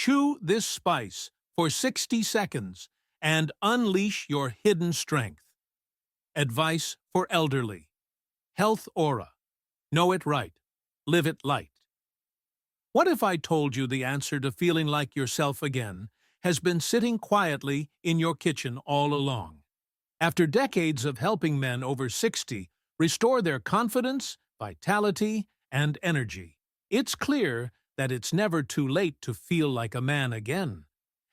Chew this spice for 60 seconds and unleash your hidden strength. Advice for elderly. Health aura. Know it right. Live it light. What if I told you the answer to feeling like yourself again has been sitting quietly in your kitchen all along? After decades of helping men over 60 restore their confidence, vitality, and energy, it's clear that it's never too late to feel like a man again.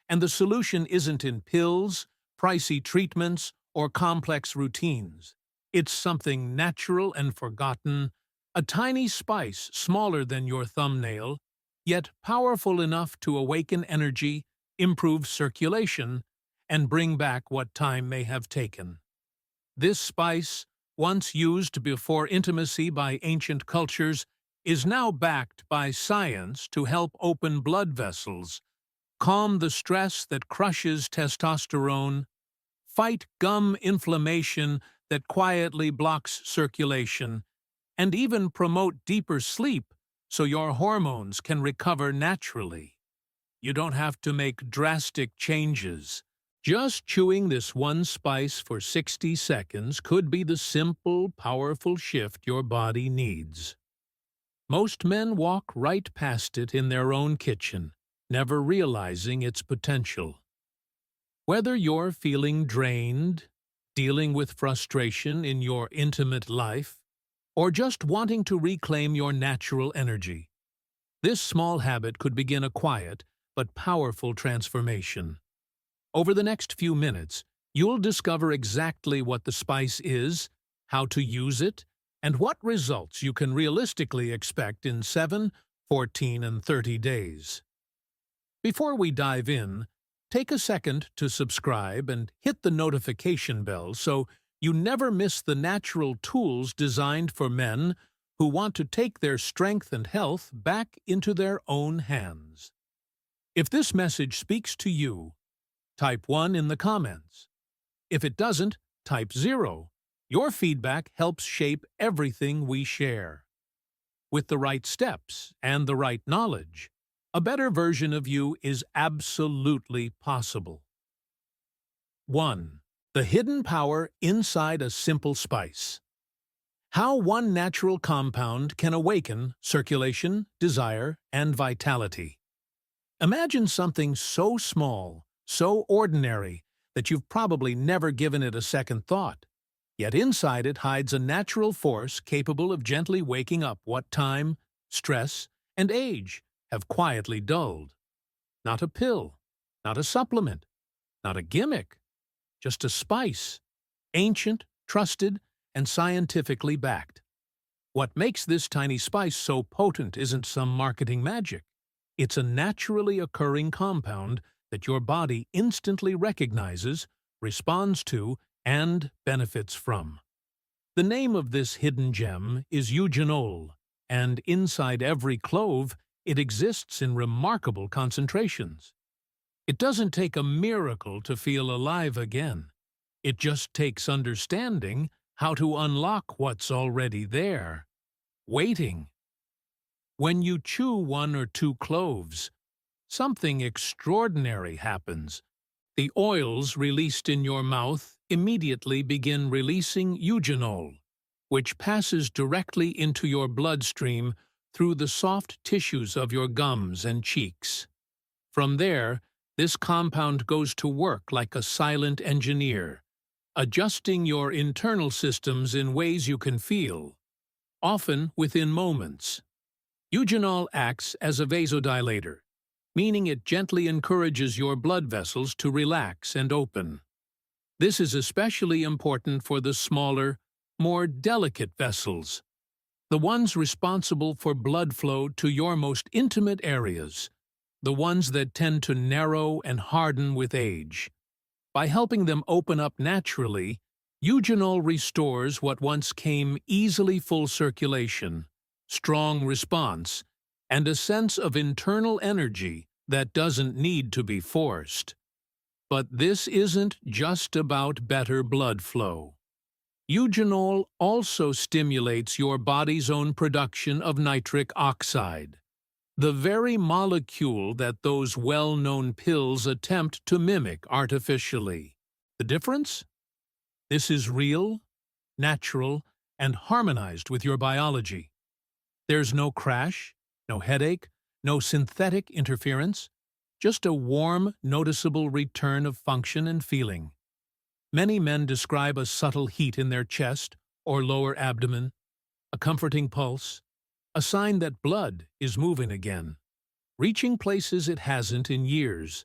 And the solution isn't in pills, pricey treatments, or complex routines. It's something natural and forgotten, a tiny spice smaller than your thumbnail, yet powerful enough to awaken energy, improve circulation, and bring back what time may have taken. This spice, once used before intimacy by ancient cultures, is now backed by science to help open blood vessels, calm the stress that crushes testosterone, fight gum inflammation that quietly blocks circulation, and even promote deeper sleep so your hormones can recover naturally. You don't have to make drastic changes. Just chewing this one spice for 60 seconds could be the simple, powerful shift your body needs. Most men walk right past it in their own kitchen, never realizing its potential. Whether you're feeling drained, dealing with frustration in your intimate life, or just wanting to reclaim your natural energy, this small habit could begin a quiet but powerful transformation. Over the next few minutes, you'll discover exactly what the spice is, how to use it, and what results you can realistically expect in 7, 14, and 30 days. Before we dive in, take a second to subscribe and hit the notification bell so you never miss the natural tools designed for men who want to take their strength and health back into their own hands. If this message speaks to you, type 1 in the comments. If it doesn't, type 0. Your feedback helps shape everything we share. With the right steps and the right knowledge, a better version of you is absolutely possible. 1. The hidden power inside a simple spice. How one natural compound can awaken circulation, desire, and vitality. Imagine something so small, so ordinary, that you've probably never given it a second thought. Yet inside it hides a natural force capable of gently waking up what time, stress, and age have quietly dulled. Not a pill, not a supplement, not a gimmick, just a spice, ancient, trusted, and scientifically backed. What makes this tiny spice so potent isn't some marketing magic. It's a naturally occurring compound that your body instantly recognizes, responds to, and benefits from. The name of this hidden gem is eugenol, and inside every clove, it exists in remarkable concentrations. It doesn't take a miracle to feel alive again. It just takes understanding how to unlock what's already there, waiting. When you chew 1 or 2 cloves, something extraordinary happens. The oils released in your mouth immediately begin releasing eugenol, which passes directly into your bloodstream through the soft tissues of your gums and cheeks. From there, this compound goes to work like a silent engineer, adjusting your internal systems in ways you can feel, often within moments. Eugenol acts as a vasodilator, meaning it gently encourages your blood vessels to relax and open. This is especially important for the smaller, more delicate vessels, the ones responsible for blood flow to your most intimate areas, the ones that tend to narrow and harden with age. By helping them open up naturally, eugenol restores what once came easily full circulation, strong response, and a sense of internal energy that doesn't need to be forced. But this isn't just about better blood flow. Eugenol also stimulates your body's own production of nitric oxide, The very molecule that those well-known pills attempt to mimic artificially. The difference? This is real, natural, and harmonized with your biology. There's no crash, no headache, no synthetic interference, just a warm, noticeable return of function and feeling. Many men describe a subtle heat in their chest or lower abdomen, a comforting pulse, a sign that blood is moving again, reaching places it hasn't in years.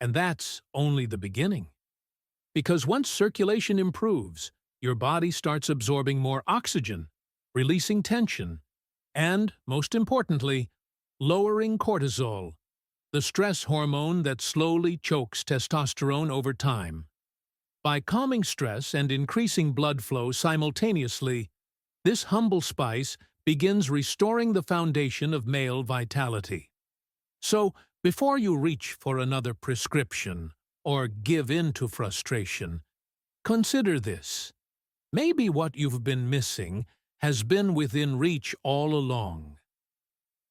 And that's only the beginning. Because once circulation improves, your body starts absorbing more oxygen, releasing tension, and, most importantly, lowering cortisol, the stress hormone that slowly chokes testosterone over time. By calming stress and increasing blood flow simultaneously, this humble spice begins restoring the foundation of male vitality. So, before you reach for another prescription or give in to frustration, consider this. Maybe what you've been missing has been within reach all along.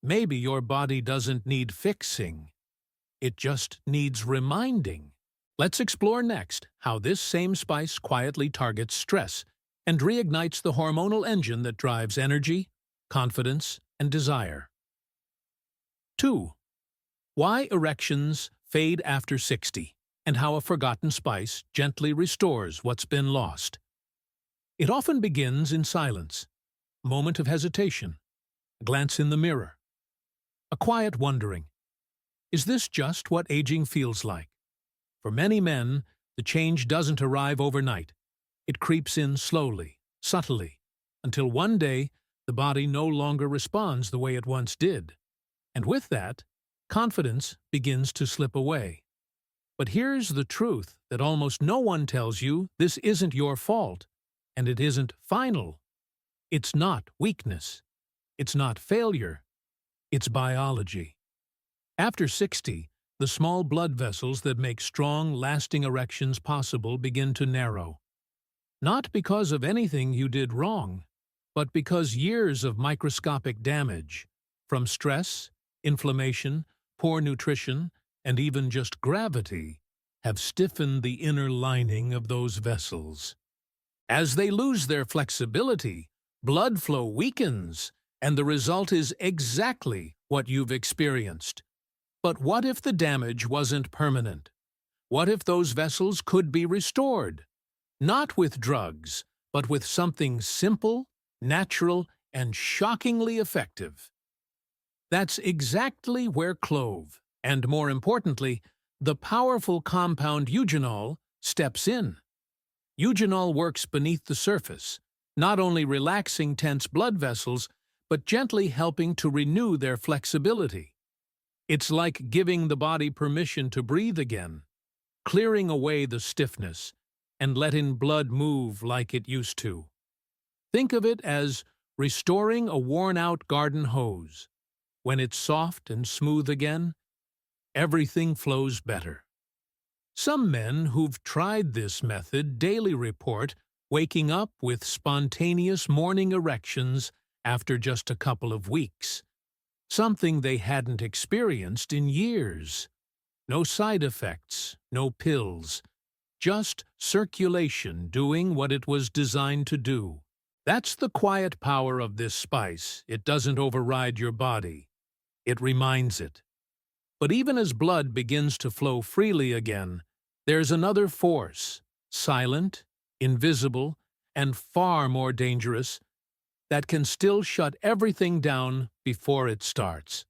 Maybe your body doesn't need fixing. It just needs reminding. Let's explore next how this same spice quietly targets stress and reignites the hormonal engine that drives energy, confidence, and desire. 2. Why erections fade after 60, and how a forgotten spice gently restores what's been lost. It often begins in silence, a moment of hesitation, a glance in the mirror, a quiet wondering. Is this just what aging feels like? For many men, the change doesn't arrive overnight. It creeps in slowly, subtly, until one day the body no longer responds the way it once did. And with that, confidence begins to slip away. But here's the truth that almost no one tells you: this isn't your fault, and it isn't final. It's not weakness. It's not failure. It's biology. After 60, the small blood vessels that make strong, lasting erections possible begin to narrow. Not because of anything you did wrong, but because years of microscopic damage, from stress, inflammation, poor nutrition, and even just gravity, have stiffened the inner lining of those vessels. As they lose their flexibility, blood flow weakens, and the result is exactly what you've experienced. But what if the damage wasn't permanent? What if those vessels could be restored? Not with drugs, but with something simple, natural, and shockingly effective. That's exactly where clove, and more importantly, the powerful compound eugenol, steps in. Eugenol works beneath the surface, not only relaxing tense blood vessels, but gently helping to renew their flexibility. It's like giving the body permission to breathe again, clearing away the stiffness, and letting blood move like it used to. Think of it as restoring a worn-out garden hose. When it's soft and smooth again, everything flows better. Some men who've tried this method daily report waking up with spontaneous morning erections after just a couple of weeks, something they hadn't experienced in years. No side effects, no pills, just circulation doing what it was designed to do. That's the quiet power of this spice. It doesn't override your body. It reminds it. But even as blood begins to flow freely again, there's another force, silent, invisible, and far more dangerous, that can still shut everything down before it starts.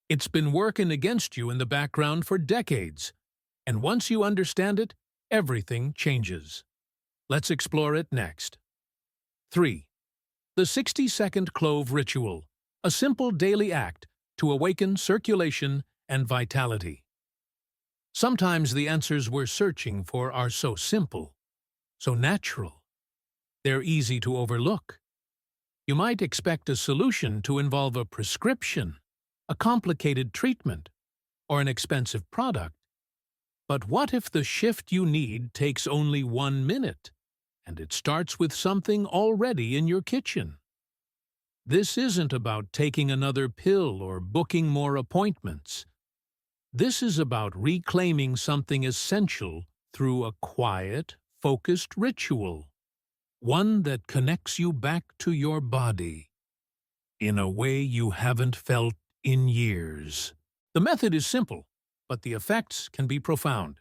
It's been working against you in the background for decades, and once you understand it, everything changes. Let's explore it next. 3. The 60-second clove ritual, a simple daily act to awaken circulation and vitality. Sometimes the answers we're searching for are so simple, so natural. They're easy to overlook. You might expect a solution to involve a prescription, a complicated treatment, or an expensive product. But what if the shift you need takes only 1 minute, and it starts with something already in your kitchen? This isn't about taking another pill or booking more appointments. This is about reclaiming something essential through a quiet, focused ritual. One that connects you back to your body in a way you haven't felt in years. The method is simple, but the effects can be profound.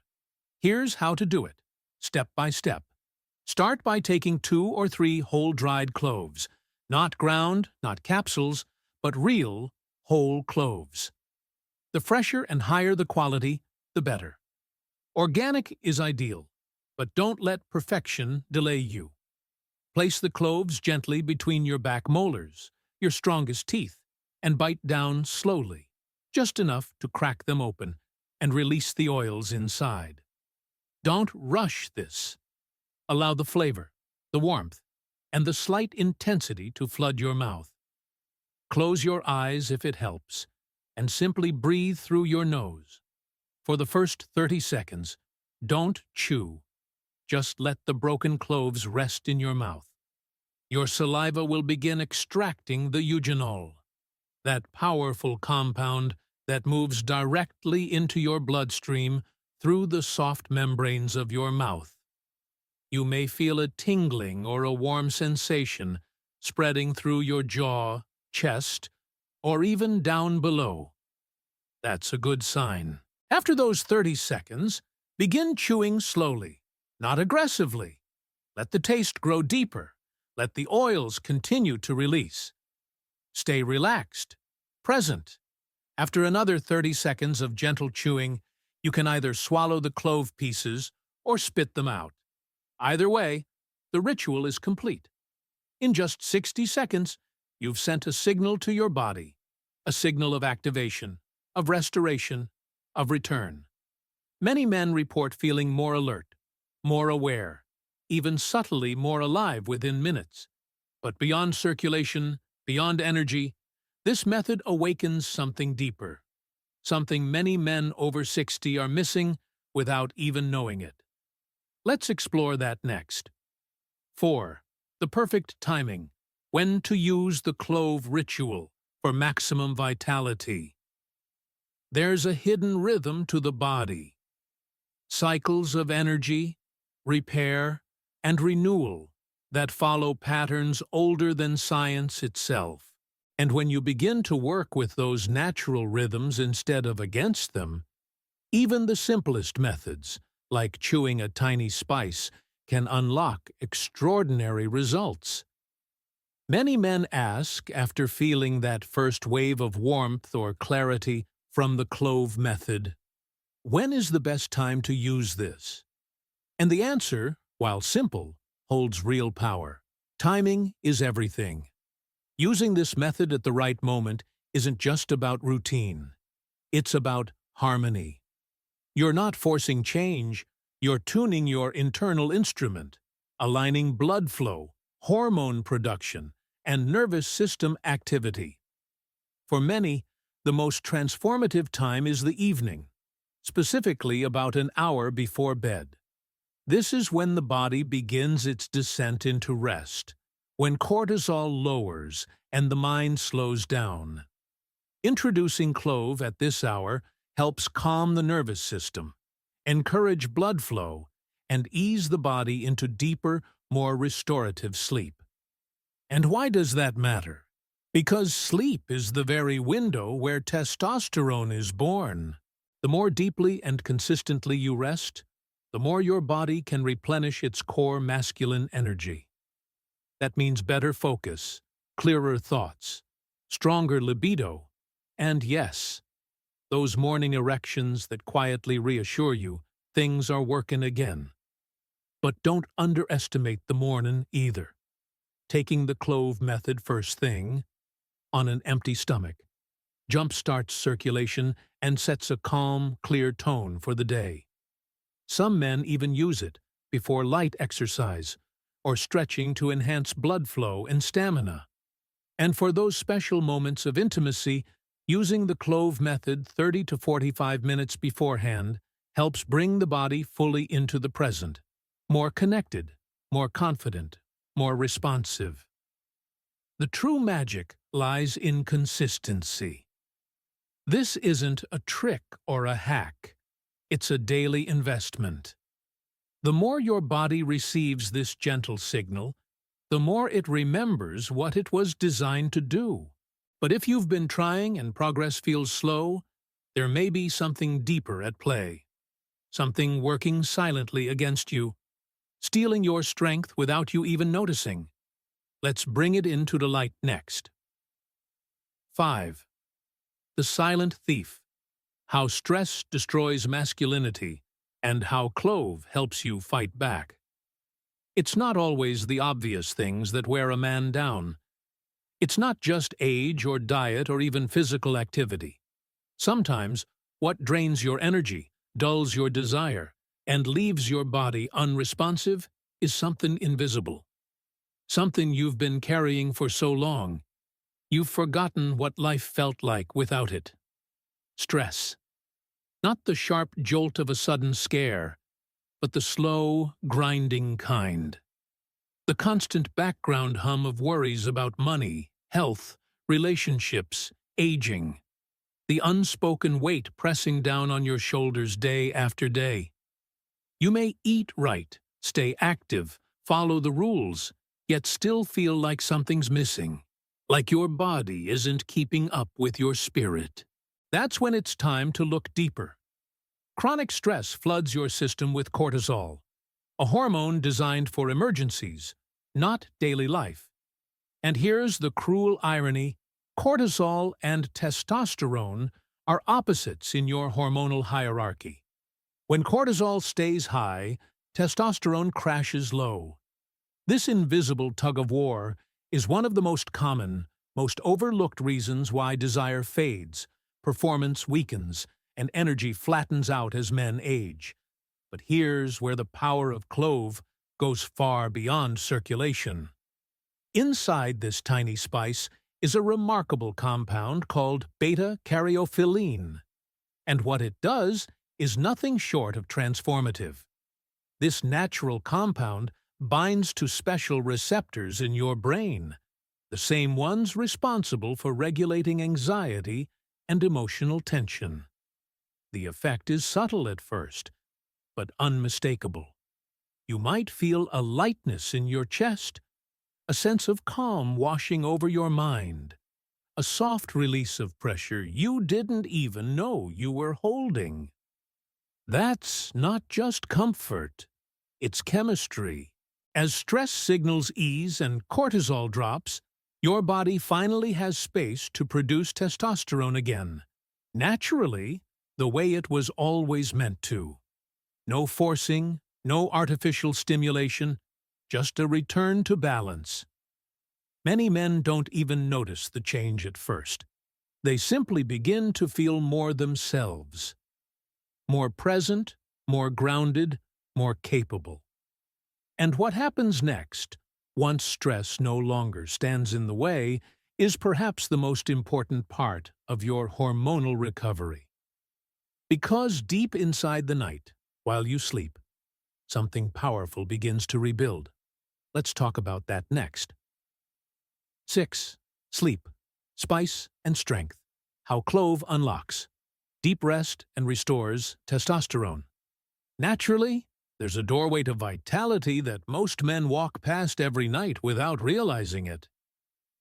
Here's how to do it, step by step. Start by taking 2 or 3 whole dried cloves, not ground, not capsules, but real whole cloves. The fresher and higher the quality, the better. Organic is ideal, but don't let perfection delay you. Place the cloves gently between your back molars, your strongest teeth, and bite down slowly, just enough to crack them open and release the oils inside. Don't rush this. Allow the flavor, the warmth, and the slight intensity to flood your mouth. Close your eyes if it helps, and simply breathe through your nose. For the first 30 seconds, don't chew. Just let the broken cloves rest in your mouth. Your saliva will begin extracting the eugenol, that powerful compound that moves directly into your bloodstream through the soft membranes of your mouth. You may feel a tingling or a warm sensation spreading through your jaw, chest, or even down below. That's a good sign. After those 30 seconds, begin chewing slowly, not aggressively. Let the taste grow deeper. Let the oils continue to release. Stay relaxed, present. After another 30 seconds of gentle chewing, you can either swallow the clove pieces or spit them out. Either way, the ritual is complete. In just 60 seconds, you've sent a signal to your body, a signal of activation, of restoration, of return. Many men report feeling more alert, more aware, even subtly more alive within minutes. But beyond circulation, beyond energy, this method awakens something deeper, something many men over 60 are missing without even knowing it. Let's explore that next. 4. The perfect timing. When to use the clove ritual for maximum vitality. There's a hidden rhythm to the body. Cycles of energy, repair, and renewal that follow patterns older than science itself. And when you begin to work with those natural rhythms instead of against them, even the simplest methods, like chewing a tiny spice, can unlock extraordinary results. Many men ask, after feeling that first wave of warmth or clarity from the clove method, when is the best time to use this? And the answer, while simple, holds real power. Timing is everything. Using this method at the right moment isn't just about routine. It's about harmony. You're not forcing change, you're tuning your internal instrument, aligning blood flow, hormone production, and nervous system activity. For many, the most transformative time is the evening, specifically about an hour before bed. This is when the body begins its descent into rest, when cortisol lowers and the mind slows down. Introducing clove at this hour helps calm the nervous system, encourage blood flow, and ease the body into deeper, more restorative sleep. And why does that matter? Because sleep is the very window where testosterone is born. The more deeply and consistently you rest, the more your body can replenish its core masculine energy. That means better focus, clearer thoughts, stronger libido, and yes, those morning erections that quietly reassure you things are working again. But don't underestimate the morning either. Taking the clove method first thing, on an empty stomach, jumpstarts circulation and sets a calm, clear tone for the day. Some men even use it before light exercise or stretching to enhance blood flow and stamina. And for those special moments of intimacy, using the clove method 30 to 45 minutes beforehand helps bring the body fully into the present, more connected, more confident, more responsive. The true magic lies in consistency. This isn't a trick or a hack. It's a daily investment. The more your body receives this gentle signal, the more it remembers what it was designed to do. But if you've been trying and progress feels slow, there may be something deeper at play. Something working silently against you, stealing your strength without you even noticing. Let's bring it into the light next. 5. The silent thief. How stress destroys masculinity, and how clove helps you fight back. It's not always the obvious things that wear a man down. It's not just age or diet or even physical activity. Sometimes, what drains your energy, dulls your desire, and leaves your body unresponsive is something invisible. Something you've been carrying for so long, you've forgotten what life felt like without it. Stress. Not the sharp jolt of a sudden scare, but the slow, grinding kind. The constant background hum of worries about money, health, relationships, aging. The unspoken weight pressing down on your shoulders day after day. You may eat right, stay active, follow the rules, yet still feel like something's missing. Like your body isn't keeping up with your spirit. That's when it's time to look deeper. Chronic stress floods your system with cortisol, a hormone designed for emergencies, not daily life. And here's the cruel irony: cortisol and testosterone are opposites in your hormonal hierarchy. When cortisol stays high, testosterone crashes low. This invisible tug-of-war is one of the most common, most overlooked reasons why desire fades, performance weakens, and energy flattens out as men age. But here's where the power of clove goes far beyond circulation. Inside this tiny spice is a remarkable compound called beta-caryophyllene, and what it does is nothing short of transformative. This natural compound binds to special receptors in your brain, the same ones responsible for regulating anxiety and emotional tension. The effect is subtle at first, but unmistakable. You might feel a lightness in your chest, a sense of calm washing over your mind, a soft release of pressure you didn't even know you were holding. That's not just comfort, it's chemistry. As stress signals ease and cortisol drops, your body finally has space to produce testosterone again, naturally, the way it was always meant to. No forcing, no artificial stimulation, just a return to balance. Many men don't even notice the change at first. They simply begin to feel more themselves. More present, more grounded, more capable. And what happens next, once stress no longer stands in the way, is perhaps the most important part of your hormonal recovery. Because deep inside the night, while you sleep, something powerful begins to rebuild. Let's talk about that next. 6. Sleep, spice, and strength. How clove unlocks. Deep rest and restores testosterone. Naturally, there's a doorway to vitality that most men walk past every night without realizing it.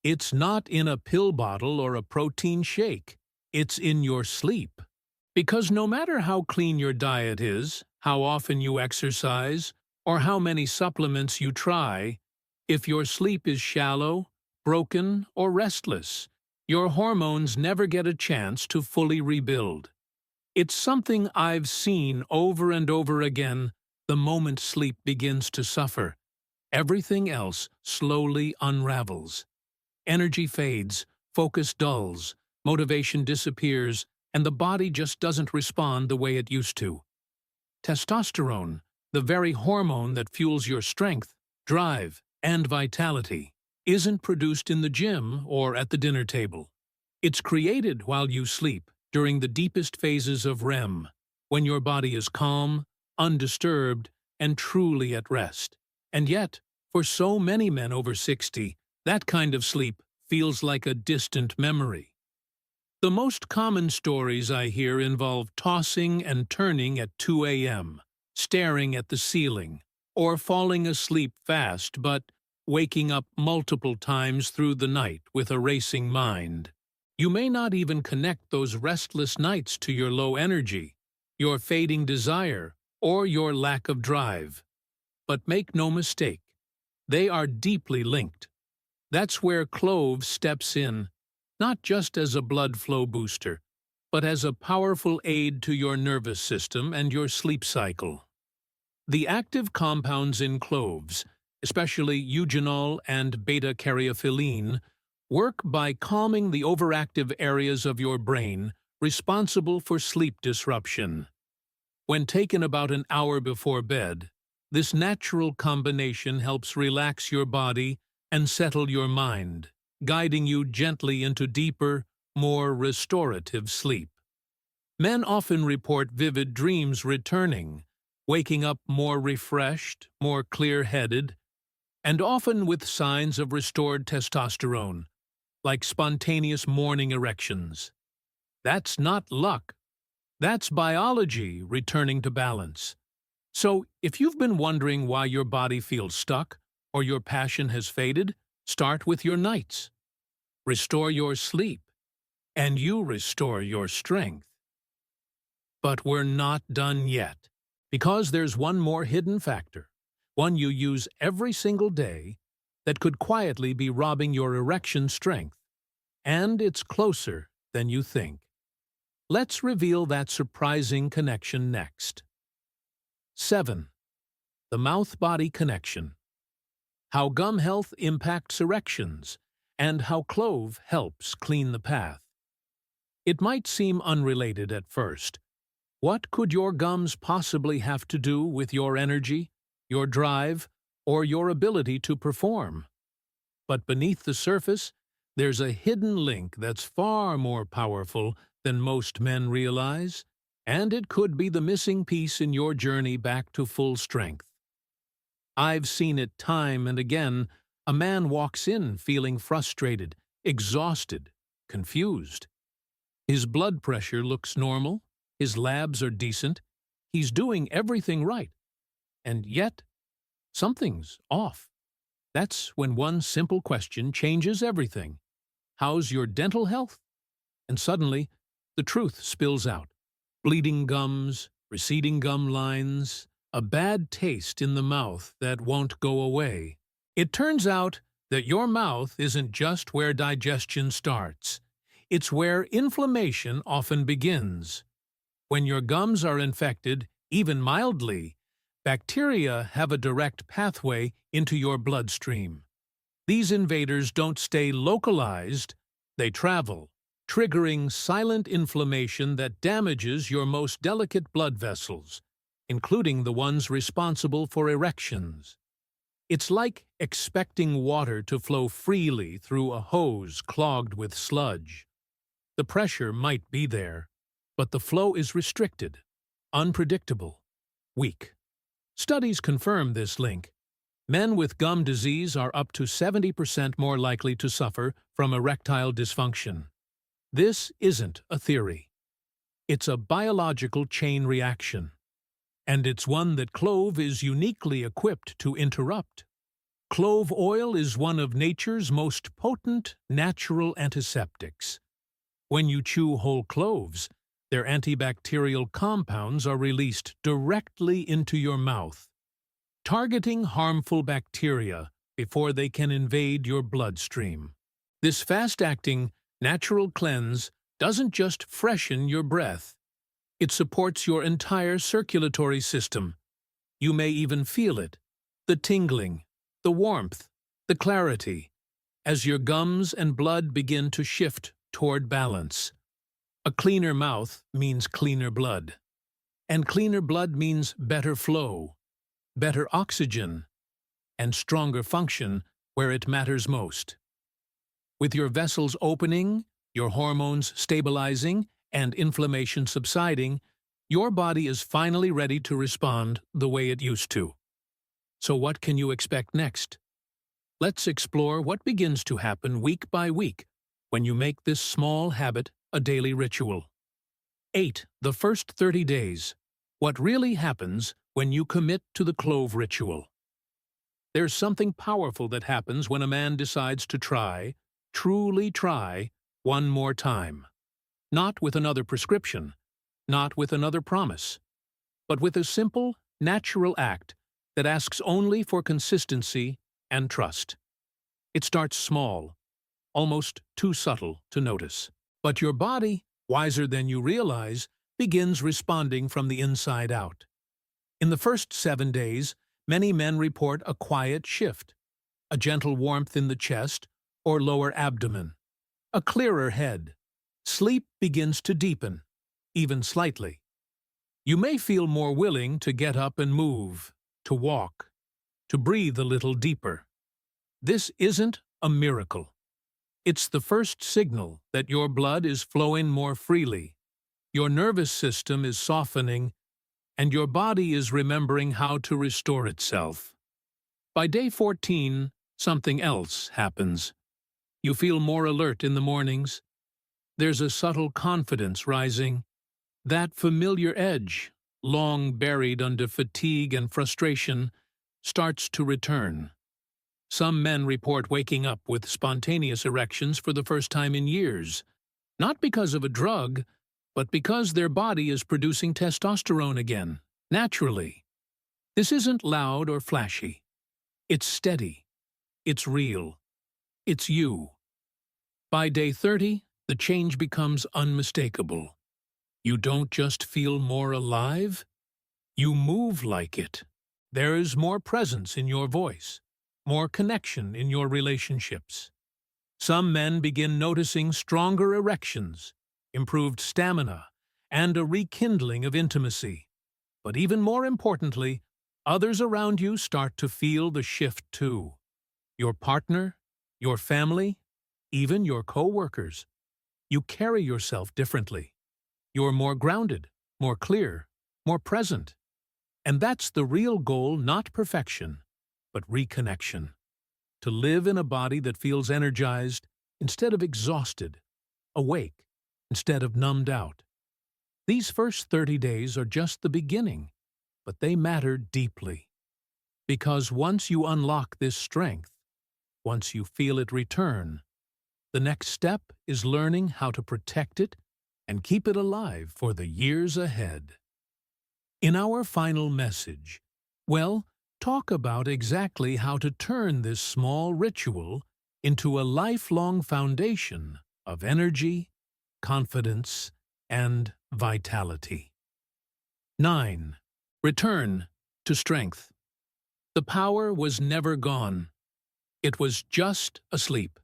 It's not in a pill bottle or a protein shake. It's in your sleep. Because no matter how clean your diet is, how often you exercise, or how many supplements you try, if your sleep is shallow, broken, or restless, your hormones never get a chance to fully rebuild. It's something I've seen over and over again. The moment sleep begins to suffer, everything else slowly unravels. Energy fades, focus dulls, motivation disappears, and the body just doesn't respond the way it used to. Testosterone, the very hormone that fuels your strength, drive, and vitality, isn't produced in the gym or at the dinner table. It's created while you sleep, during the deepest phases of REM, when your body is calm, undisturbed, and truly at rest. And yet, for so many men over 60, that kind of sleep feels like a distant memory. The most common stories I hear involve tossing and turning at 2 a.m., staring at the ceiling, or falling asleep fast but waking up multiple times through the night with a racing mind. You may not even connect those restless nights to your low energy, your fading desire, or your lack of drive. But make no mistake, they are deeply linked. That's where clove steps in, not just as a blood flow booster, but as a powerful aid to your nervous system and your sleep cycle. The active compounds in cloves, especially eugenol and beta-caryophyllene, work by calming the overactive areas of your brain responsible for sleep disruption. When taken about an hour before bed, this natural combination helps relax your body and settle your mind, guiding you gently into deeper, more restorative sleep. Men often report vivid dreams returning, waking up more refreshed, more clear-headed, and often with signs of restored testosterone, like spontaneous morning erections. That's not luck. That's biology returning to balance. So, if you've been wondering why your body feels stuck or your passion has faded, start with your nights. Restore your sleep, and you restore your strength. But we're not done yet, because there's one more hidden factor, one you use every single day, that could quietly be robbing your erection strength. And it's closer than you think. Let's reveal that surprising connection next. 7. The mouth-body connection. How gum health impacts erections, and how clove helps clean the path. It might seem unrelated at first. What could your gums possibly have to do with your energy, your drive, or your ability to perform? But beneath the surface, there's a hidden link that's far more powerful than most men realize, and it could be the missing piece in your journey back to full strength. I've seen it time and again. A man walks in feeling frustrated, exhausted, confused. His blood pressure looks normal, his labs are decent, he's doing everything right. And yet, something's off. That's when one simple question changes everything. How's your dental health? And suddenly, the truth spills out. Bleeding gums, receding gum lines, a bad taste in the mouth that won't go away. It turns out that your mouth isn't just where digestion starts. It's where inflammation often begins. When your gums are infected, even mildly, bacteria have a direct pathway into your bloodstream. These invaders don't stay localized, they travel, triggering silent inflammation that damages your most delicate blood vessels, including the ones responsible for erections. It's like expecting water to flow freely through a hose clogged with sludge. The pressure might be there, but the flow is restricted, unpredictable, weak. Studies confirm this link. Men with gum disease are up to 70% more likely to suffer from erectile dysfunction. This isn't a theory. It's a biological chain reaction. And it's one that clove is uniquely equipped to interrupt. Clove oil is one of nature's most potent natural antiseptics. When you chew whole cloves, their antibacterial compounds are released directly into your mouth, targeting harmful bacteria before they can invade your bloodstream. This fast-acting, natural cleanse doesn't just freshen your breath. It supports your entire circulatory system. You may even feel it, the tingling, the warmth, the clarity, as your gums and blood begin to shift toward balance. A cleaner mouth means cleaner blood, and cleaner blood means better flow, better oxygen, and stronger function where it matters most. With your vessels opening, your hormones stabilizing, and inflammation subsiding, your body is finally ready to respond the way it used to. So what can you expect next? Let's explore what begins to happen week by week when you make this small habit a daily ritual. 8. The first 30 days. What really happens when you commit to the clove ritual. There's something powerful that happens when a man decides to try, truly try, one more time. Not with another prescription, not with another promise, but with a simple, natural act that asks only for consistency and trust. It starts small, almost too subtle to notice. But your body, wiser than you realize, begins responding from the inside out. In the first 7 days, many men report a quiet shift, a gentle warmth in the chest or lower abdomen, a clearer head. Sleep begins to deepen, even slightly. You may feel more willing to get up and move, to walk, to breathe a little deeper. This isn't a miracle. It's the first signal that your blood is flowing more freely, your nervous system is softening, and your body is remembering how to restore itself. By day 14, something else happens. You feel more alert in the mornings. There's a subtle confidence rising. That familiar edge, long buried under fatigue and frustration, starts to return. Some men report waking up with spontaneous erections for the first time in years, not because of a drug, but because their body is producing testosterone again, naturally. This isn't loud or flashy. It's steady. It's real. It's you. By day 30, the change becomes unmistakable. You don't just feel more alive, you move like it. There is more presence in your voice, more connection in your relationships. Some men begin noticing stronger erections, improved stamina, and a rekindling of intimacy. But even more importantly, others around you start to feel the shift too. Your partner, your family, even your co-workers. You carry yourself differently. You're more grounded, more clear, more present. And that's the real goal, not perfection, but reconnection. To live in a body that feels energized instead of exhausted, awake instead of numbed out. These first 30 days are just the beginning, but they matter deeply. Because once you unlock this strength, once you feel it return, the next step is learning how to protect it and keep it alive for the years ahead. In our final message, talk about exactly how to turn this small ritual into a lifelong foundation of energy, confidence, and vitality. 9. Return to strength. The power was never gone. It was just asleep.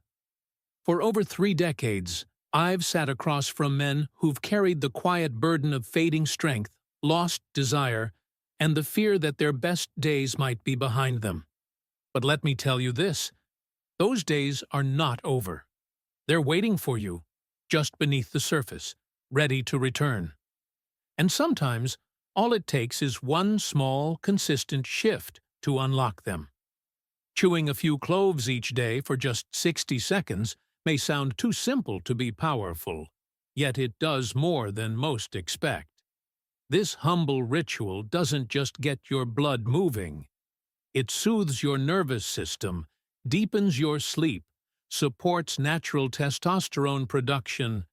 For over 3 decades, I've sat across from men who've carried the quiet burden of fading strength, lost desire, and the fear that their best days might be behind them. But let me tell you this, those days are not over. They're waiting for you, just beneath the surface, ready to return. And sometimes, all it takes is one small, consistent shift to unlock them. Chewing a few cloves each day for just 60 seconds may sound too simple to be powerful, yet it does more than most expect. This humble ritual doesn't just get your blood moving. It soothes your nervous system, deepens your sleep, supports natural testosterone production,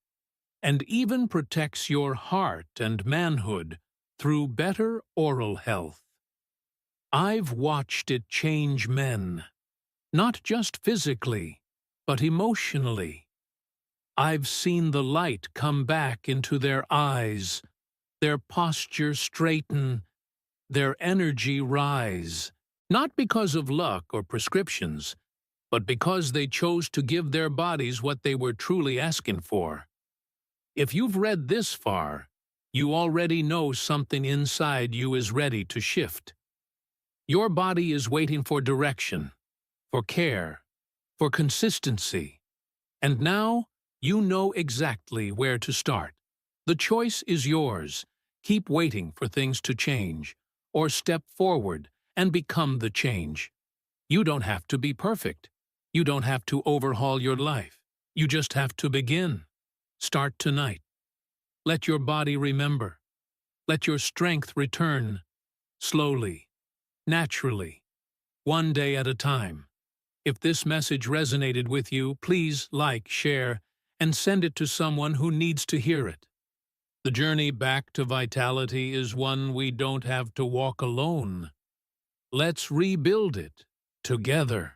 and even protects your heart and manhood through better oral health. I've watched it change men, not just physically, but emotionally. I've seen the light come back into their eyes, their posture straighten, their energy rise, not because of luck or prescriptions, but because they chose to give their bodies what they were truly asking for. If you've read this far, you already know something inside you is ready to shift. Your body is waiting for direction, for care, for consistency, and now you know exactly where to start. The choice is yours. Keep waiting for things to change, or step forward and become the change. You don't have to be perfect. You don't have to overhaul your life. You just have to begin. Start tonight. Let your body remember. Let your strength return. Slowly. Naturally. One day at a time. If this message resonated with you, please like, share, and send it to someone who needs to hear it. The journey back to vitality is one we don't have to walk alone. Let's rebuild it together.